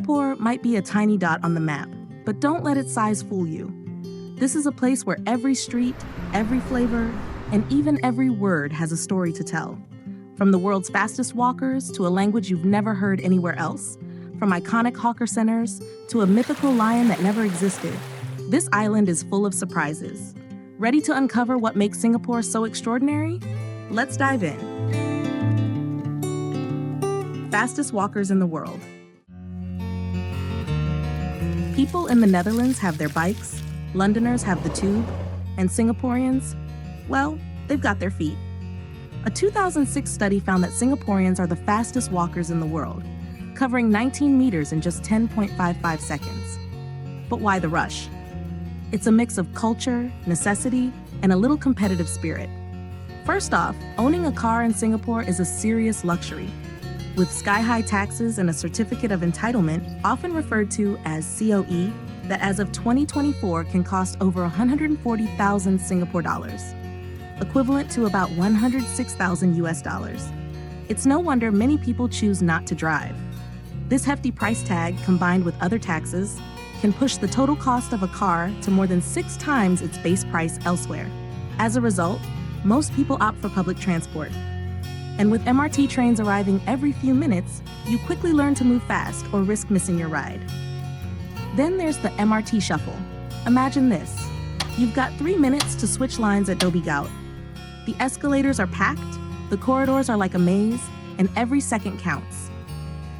Singapore might be a tiny dot on the map, but don't let its size fool you. This is a place where every street, every flavor, and even every word has a story to tell. From the world's fastest walkers to a language you've never heard anywhere else, from iconic hawker centers to a mythical lion that never existed, this island is full of surprises. Ready to uncover what makes Singapore so extraordinary? Let's dive in. Fastest walkers in the world. People in the Netherlands have their bikes, Londoners have the tube, and Singaporeans, well, they've got their feet. A 2006 study found that Singaporeans are the fastest walkers in the world, covering 19 meters in just 10.55 seconds. But why the rush? It's a mix of culture, necessity, and a little competitive spirit. First off, owning a car in Singapore is a serious luxury. With sky-high taxes and a certificate of entitlement, often referred to as COE, that as of 2024 can cost over 140,000 Singapore dollars, equivalent to about 106,000 US dollars. It's no wonder many people choose not to drive. This hefty price tag, combined with other taxes, can push the total cost of a car to more than 6 times its base price elsewhere. As a result, most people opt for public transport. And with MRT trains arriving every few minutes, you quickly learn to move fast or risk missing your ride. Then there's the MRT shuffle. Imagine this. You've got 3 minutes to switch lines at Dhoby Ghaut. The escalators are packed, the corridors are like a maze, and every second counts.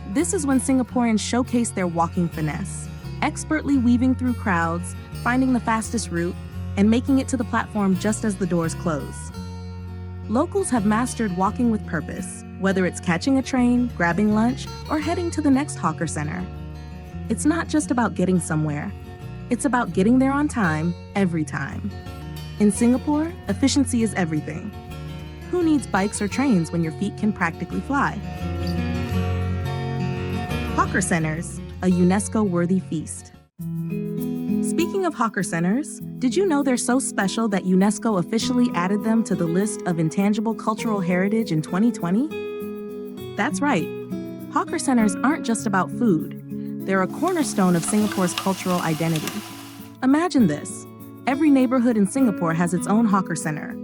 This is when Singaporeans showcase their walking finesse, expertly weaving through crowds, finding the fastest route, and making it to the platform just as the doors close. Locals have mastered walking with purpose, whether it's catching a train, grabbing lunch, or heading to the next hawker center. It's not just about getting somewhere. It's about getting there on time, every time. In Singapore, efficiency is everything. Who needs bikes or trains when your feet can practically fly? Hawker centers, a UNESCO-worthy feast. Speaking of hawker centers, did you know they're so special that UNESCO officially added them to the list of intangible cultural heritage in 2020? That's right. Hawker centers aren't just about food. They're a cornerstone of Singapore's cultural identity. Imagine this. Every neighborhood in Singapore has its own hawker center.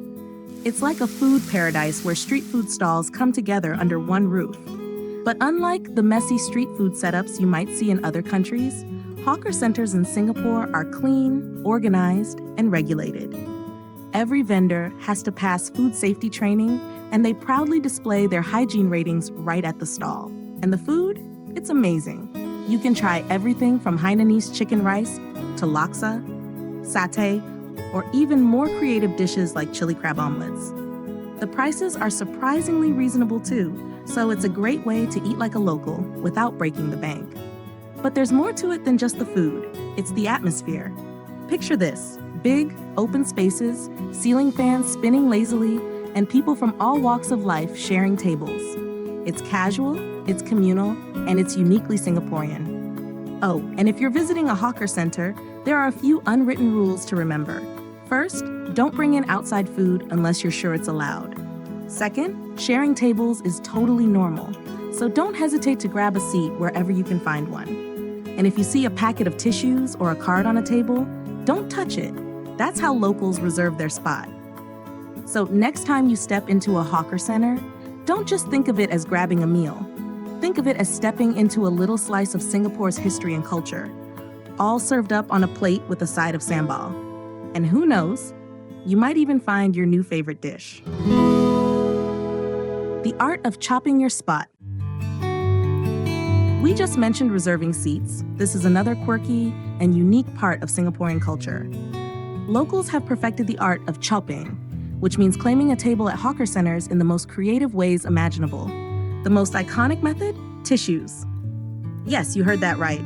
It's like a food paradise where street food stalls come together under one roof. But unlike the messy street food setups you might see in other countries, hawker centers in Singapore are clean, organized, and regulated. Every vendor has to pass food safety training, and they proudly display their hygiene ratings right at the stall. And the food? It's amazing. You can try everything from Hainanese chicken rice to laksa, satay, or even more creative dishes like chili crab omelets. The prices are surprisingly reasonable too, so it's a great way to eat like a local without breaking the bank. But there's more to it than just the food. It's the atmosphere. Picture this: big, open spaces, ceiling fans spinning lazily, and people from all walks of life sharing tables. It's casual, it's communal, and it's uniquely Singaporean. Oh, and if you're visiting a hawker center, there are a few unwritten rules to remember. First, don't bring in outside food unless you're sure it's allowed. Second, sharing tables is totally normal, so don't hesitate to grab a seat wherever you can find one. And if you see a packet of tissues or a card on a table, don't touch it. That's how locals reserve their spot. So next time you step into a hawker center, don't just think of it as grabbing a meal. Think of it as stepping into a little slice of Singapore's history and culture, all served up on a plate with a side of sambal. And who knows, you might even find your new favorite dish. The art of chopping your spot. We just mentioned reserving seats. This is another quirky and unique part of Singaporean culture. Locals have perfected the art of chope-ing, which means claiming a table at hawker centers in the most creative ways imaginable. The most iconic method? Tissues. Yes, you heard that right.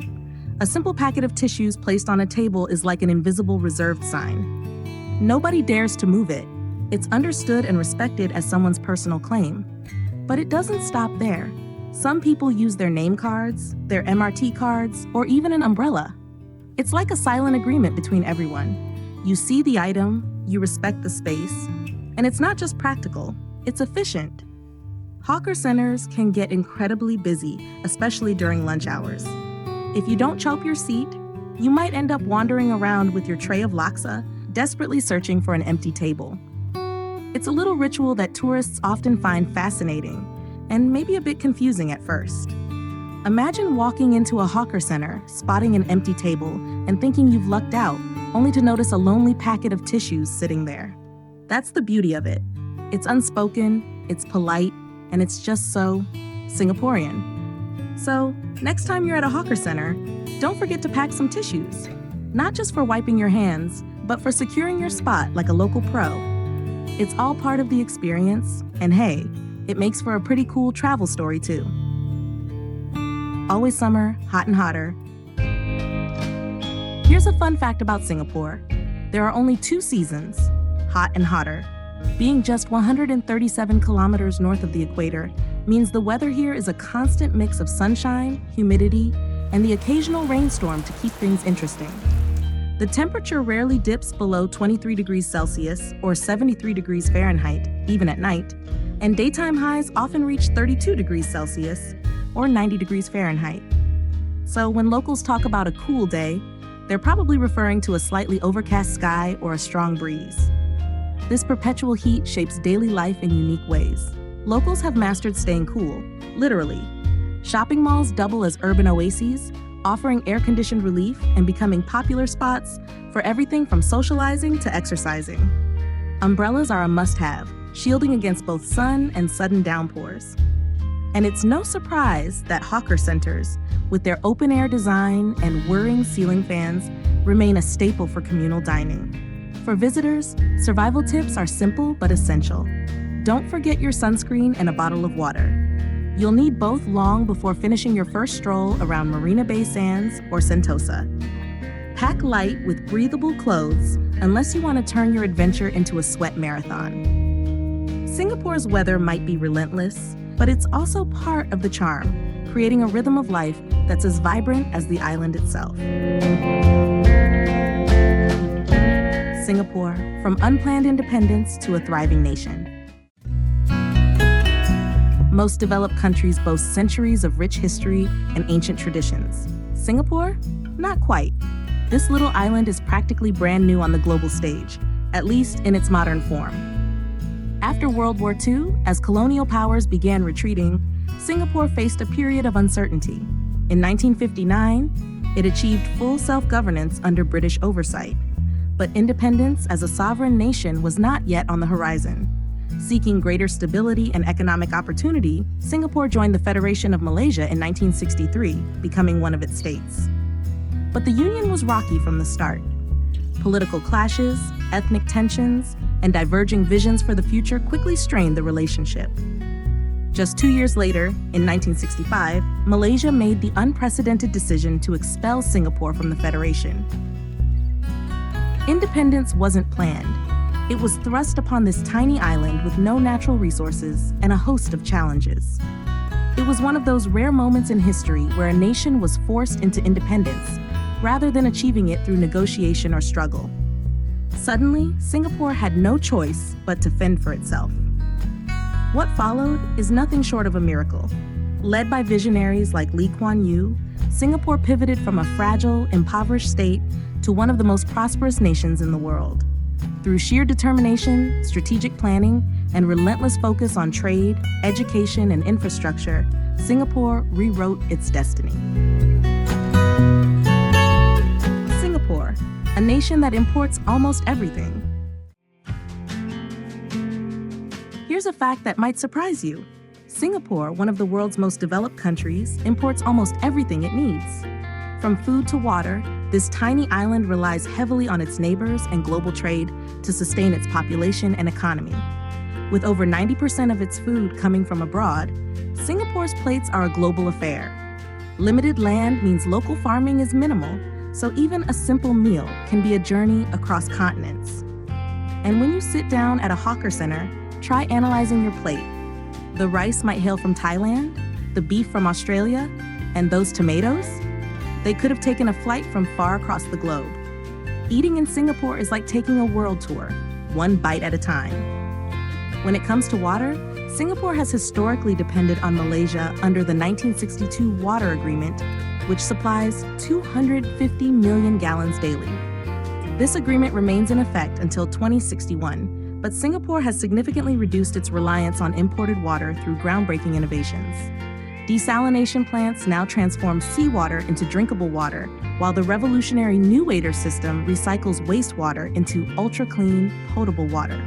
A simple packet of tissues placed on a table is like an invisible reserved sign. Nobody dares to move it. It's understood and respected as someone's personal claim. But it doesn't stop there. Some people use their name cards, their MRT cards, or even an umbrella. It's like a silent agreement between everyone. You see the item, you respect the space, and it's not just practical, it's efficient. Hawker centers can get incredibly busy, especially during lunch hours. If you don't chope your seat, you might end up wandering around with your tray of laksa, desperately searching for an empty table. It's a little ritual that tourists often find fascinating and maybe a bit confusing at first. Imagine walking into a hawker center, spotting an empty table, and thinking you've lucked out, only to notice a lonely packet of tissues sitting there. That's the beauty of it. It's unspoken, it's polite, and it's just so Singaporean. So, next time you're at a hawker center, don't forget to pack some tissues. Not just for wiping your hands, but for securing your spot like a local pro. It's all part of the experience, and hey, it makes for a pretty cool travel story too. Always summer, hot and hotter. Here's a fun fact about Singapore. There are only 2 seasons, hot and hotter. Being just 137 kilometers north of the equator means the weather here is a constant mix of sunshine, humidity, and the occasional rainstorm to keep things interesting. The temperature rarely dips below 23 degrees Celsius or 73 degrees Fahrenheit, even at night, and daytime highs often reach 32 degrees Celsius or 90 degrees Fahrenheit. So when locals talk about a cool day, they're probably referring to a slightly overcast sky or a strong breeze. This perpetual heat shapes daily life in unique ways. Locals have mastered staying cool, literally. Shopping malls double as urban oases, offering air-conditioned relief and becoming popular spots for everything from socializing to exercising. Umbrellas are a must-have, shielding against both sun and sudden downpours. And it's no surprise that hawker centers, with their open-air design and whirring ceiling fans, remain a staple for communal dining. For visitors, survival tips are simple but essential. Don't forget your sunscreen and a bottle of water. You'll need both long before finishing your first stroll around Marina Bay Sands or Sentosa. Pack light with breathable clothes unless you want to turn your adventure into a sweat marathon. Singapore's weather might be relentless, but it's also part of the charm, creating a rhythm of life that's as vibrant as the island itself. Singapore, from unplanned independence to a thriving nation. Most developed countries boast centuries of rich history and ancient traditions. Singapore? Not quite. This little island is practically brand new on the global stage, at least in its modern form. After World War II, as colonial powers began retreating, Singapore faced a period of uncertainty. In 1959, it achieved full self-governance under British oversight. But independence as a sovereign nation was not yet on the horizon. Seeking greater stability and economic opportunity, Singapore joined the Federation of Malaysia in 1963, becoming one of its states. But the union was rocky from the start. Political clashes, ethnic tensions, and diverging visions for the future quickly strained the relationship. Just 2 years later, in 1965, Malaysia made the unprecedented decision to expel Singapore from the Federation. Independence wasn't planned. It was thrust upon this tiny island with no natural resources and a host of challenges. It was one of those rare moments in history where a nation was forced into independence, rather than achieving it through negotiation or struggle. Suddenly, Singapore had no choice but to fend for itself. What followed is nothing short of a miracle. Led by visionaries like Lee Kuan Yew, Singapore pivoted from a fragile, impoverished state to one of the most prosperous nations in the world. Through sheer determination, strategic planning, and relentless focus on trade, education, and infrastructure, Singapore rewrote its destiny. Singapore, a nation that imports almost everything. Here's a fact that might surprise you. Singapore, one of the world's most developed countries, imports almost everything it needs. From food to water, this tiny island relies heavily on its neighbors and global trade to sustain its population and economy. With over 90% of its food coming from abroad, Singapore's plates are a global affair. Limited land means local farming is minimal, so even a simple meal can be a journey across continents. And when you sit down at a hawker center, try analyzing your plate. The rice might hail from Thailand, the beef from Australia, and those tomatoes? They could have taken a flight from far across the globe. Eating in Singapore is like taking a world tour, one bite at a time. When it comes to water, Singapore has historically depended on Malaysia under the 1962 Water Agreement which supplies 250 million gallons daily. This agreement remains in effect until 2061, but Singapore has significantly reduced its reliance on imported water through groundbreaking innovations. Desalination plants now transform seawater into drinkable water, while the revolutionary New Water system recycles wastewater into ultra-clean, potable water.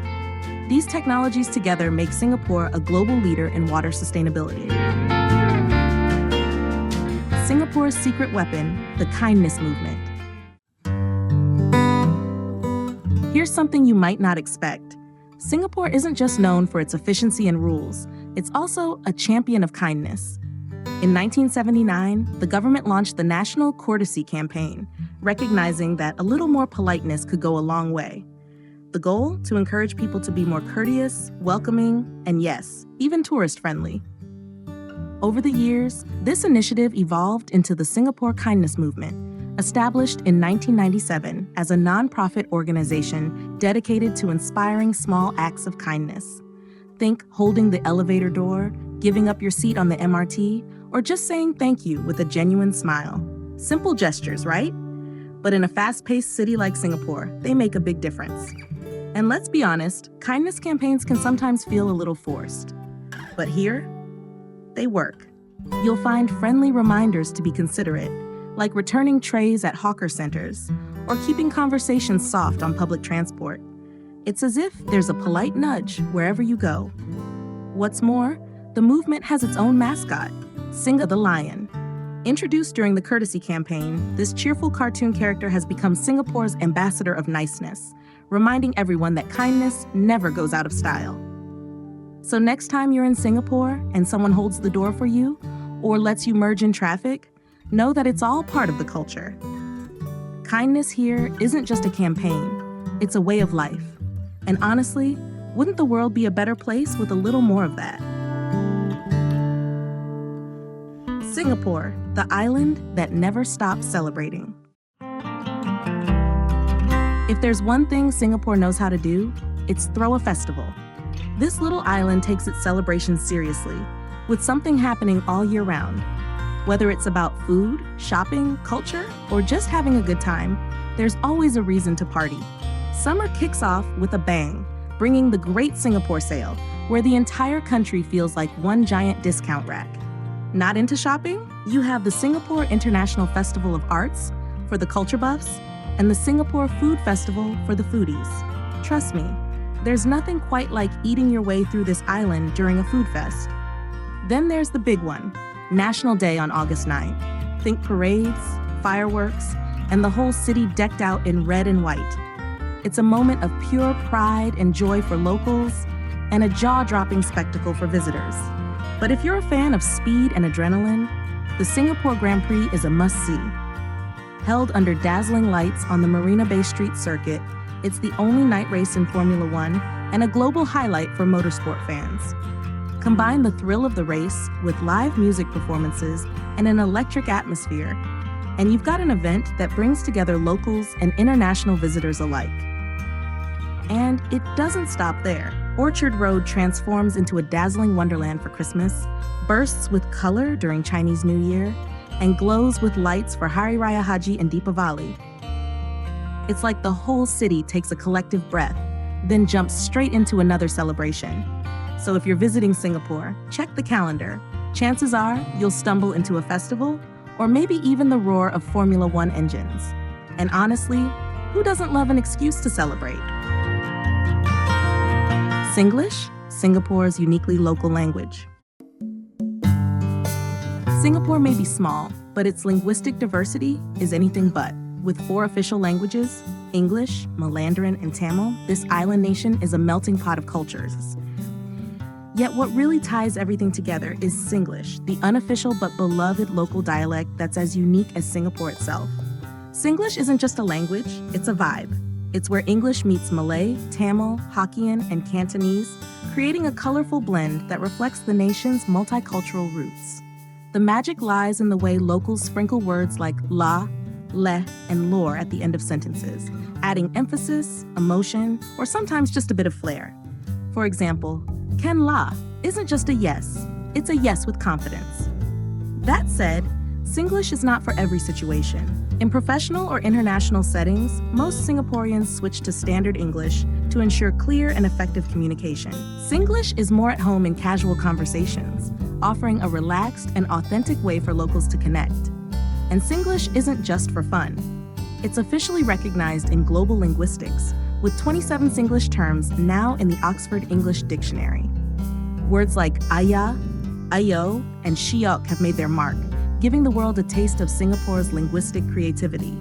These technologies together make Singapore a global leader in water sustainability. Singapore's secret weapon, the kindness movement. Here's something you might not expect. Singapore isn't just known for its efficiency and rules, it's also a champion of kindness. In 1979, the government launched the National Courtesy Campaign, recognizing that a little more politeness could go a long way. The goal? To encourage people to be more courteous, welcoming, and yes, even tourist-friendly. Over the years, this initiative evolved into the Singapore Kindness Movement, established in 1997 as a nonprofit organization dedicated to inspiring small acts of kindness. Think holding the elevator door, giving up your seat on the MRT, or just saying thank you with a genuine smile. Simple gestures, right? But in a fast-paced city like Singapore, they make a big difference. And let's be honest, kindness campaigns can sometimes feel a little forced. But here, they work. You'll find friendly reminders to be considerate, like returning trays at hawker centers, or keeping conversations soft on public transport. It's as if there's a polite nudge wherever you go. What's more, the movement has its own mascot, Singa the Lion. Introduced during the Courtesy Campaign, this cheerful cartoon character has become Singapore's ambassador of niceness, reminding everyone that kindness never goes out of style. So next time you're in Singapore and someone holds the door for you, or lets you merge in traffic, know that it's all part of the culture. Kindness here isn't just a campaign, it's a way of life. And honestly, wouldn't the world be a better place with a little more of that? Singapore, the island that never stops celebrating. If there's one thing Singapore knows how to do, it's throw a festival. This little island takes its celebrations seriously, with something happening all year round. Whether it's about food, shopping, culture, or just having a good time, there's always a reason to party. Summer kicks off with a bang, bringing the Great Singapore Sale, where the entire country feels like one giant discount rack. Not into shopping? You have the Singapore International Festival of Arts for the culture buffs and the Singapore Food Festival for the foodies. Trust me, there's nothing quite like eating your way through this island during a food fest. Then there's the big one, National Day on August 9th. Think parades, fireworks, and the whole city decked out in red and white. It's a moment of pure pride and joy for locals and a jaw-dropping spectacle for visitors. But if you're a fan of speed and adrenaline, the Singapore Grand Prix is a must-see. Held under dazzling lights on the Marina Bay Street circuit, it's the only night race in Formula One and a global highlight for motorsport fans. Combine the thrill of the race with live music performances and an electric atmosphere, and you've got an event that brings together locals and international visitors alike. And it doesn't stop there. Orchard Road transforms into a dazzling wonderland for Christmas, bursts with color during Chinese New Year, and glows with lights for Hari Raya Haji and Deepavali. It's like the whole city takes a collective breath, then jumps straight into another celebration. So if you're visiting Singapore, check the calendar. Chances are you'll stumble into a festival, or maybe even the roar of Formula One engines. And honestly, who doesn't love an excuse to celebrate? Singlish, Singapore's uniquely local language. Singapore may be small, but its linguistic diversity is anything but. With 4 official languages, English, Mandarin, and Tamil, this island nation is a melting pot of cultures. Yet what really ties everything together is Singlish, the unofficial but beloved local dialect that's as unique as Singapore itself. Singlish isn't just a language, it's a vibe. It's where English meets Malay, Tamil, Hokkien, and Cantonese, creating a colorful blend that reflects the nation's multicultural roots. The magic lies in the way locals sprinkle words like la, le, and lor at the end of sentences, adding emphasis, emotion, or sometimes just a bit of flair. For example, Ken la isn't just a yes, it's a yes with confidence. That said, Singlish is not for every situation. In professional or international settings, most Singaporeans switch to standard English to ensure clear and effective communication. Singlish is more at home in casual conversations, offering a relaxed and authentic way for locals to connect. And Singlish isn't just for fun. It's officially recognized in global linguistics, with 27 Singlish terms now in the Oxford English Dictionary. Words like aya, ayo, and shiok have made their mark, giving the world a taste of Singapore's linguistic creativity.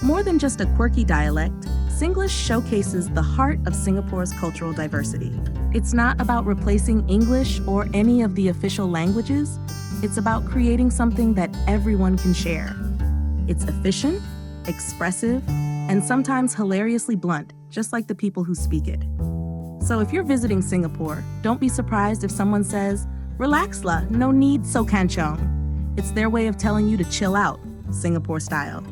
More than just a quirky dialect, Singlish showcases the heart of Singapore's cultural diversity. It's not about replacing English or any of the official languages. It's about creating something that everyone can share. It's efficient, expressive, and sometimes hilariously blunt, just like the people who speak it. So if you're visiting Singapore, don't be surprised if someone says, "Relax la, no need so kanchong." It's their way of telling you to chill out, Singapore style.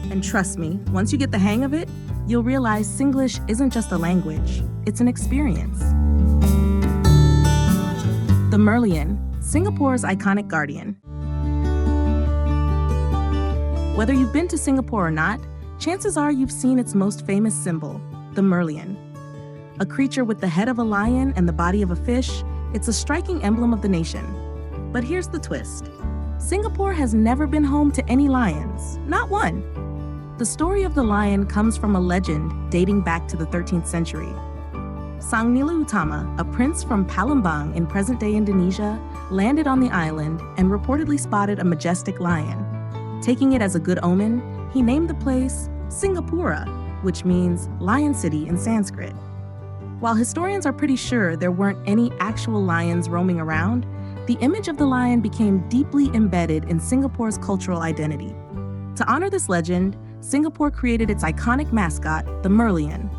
And trust me, once you get the hang of it, you'll realize Singlish isn't just a language, it's an experience. The Merlion, Singapore's iconic guardian. Whether you've been to Singapore or not, chances are you've seen its most famous symbol, the Merlion. A creature with the head of a lion and the body of a fish, it's a striking emblem of the nation. But here's the twist. Singapore has never been home to any lions, not one. The story of the lion comes from a legend dating back to the 13th century. Sang Nila Utama, a prince from Palembang in present-day Indonesia, landed on the island and reportedly spotted a majestic lion. Taking it as a good omen, he named the place Singapura, which means Lion City in Sanskrit. While historians are pretty sure there weren't any actual lions roaming around, the image of the lion became deeply embedded in Singapore's cultural identity. To honor this legend, Singapore created its iconic mascot, the Merlion.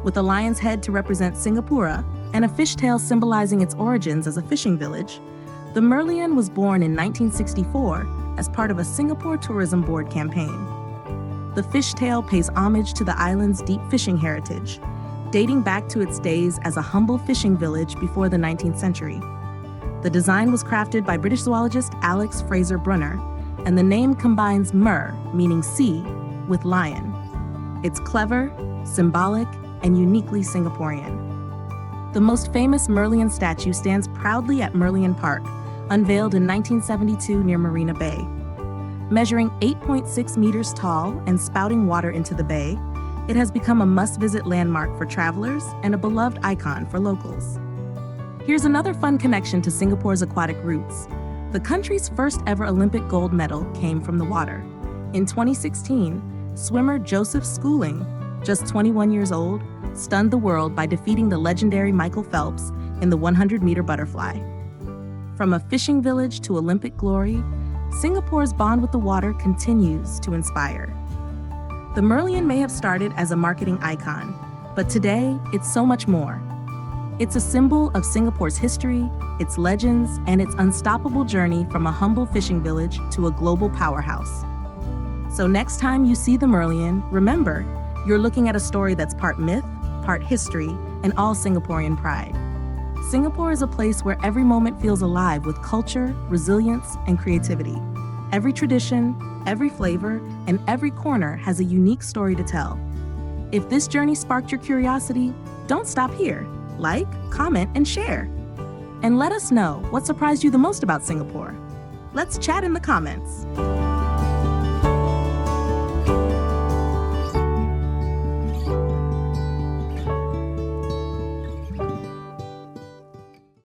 With a lion's head to represent Singapura and a fishtail symbolizing its origins as a fishing village, the Merlion was born in 1964 as part of a Singapore Tourism Board campaign. The fishtail pays homage to the island's deep fishing heritage, dating back to its days as a humble fishing village before the 19th century. The design was crafted by British zoologist Alex Fraser Brunner, and the name combines mer, meaning sea, with lion. It's clever, symbolic, and uniquely Singaporean. The most famous Merlion statue stands proudly at Merlion Park, unveiled in 1972 near Marina Bay. Measuring 8.6 meters tall and spouting water into the bay, it has become a must-visit landmark for travelers and a beloved icon for locals. Here's another fun connection to Singapore's aquatic roots. The country's first ever Olympic gold medal came from the water. In 2016, swimmer Joseph Schooling, just 21 years old, stunned the world by defeating the legendary Michael Phelps in the 100-meter butterfly. From a fishing village to Olympic glory, Singapore's bond with the water continues to inspire. The Merlion may have started as a marketing icon, but today it's so much more. It's a symbol of Singapore's history, its legends, and its unstoppable journey from a humble fishing village to a global powerhouse. So next time you see the Merlion, remember, you're looking at a story that's part myth, part history, and all Singaporean pride. Singapore is a place where every moment feels alive with culture, resilience, and creativity. Every tradition, every flavor, and every corner has a unique story to tell. If this journey sparked your curiosity, don't stop here. Like, comment, and share. And let us know what surprised you the most about Singapore. Let's chat in the comments.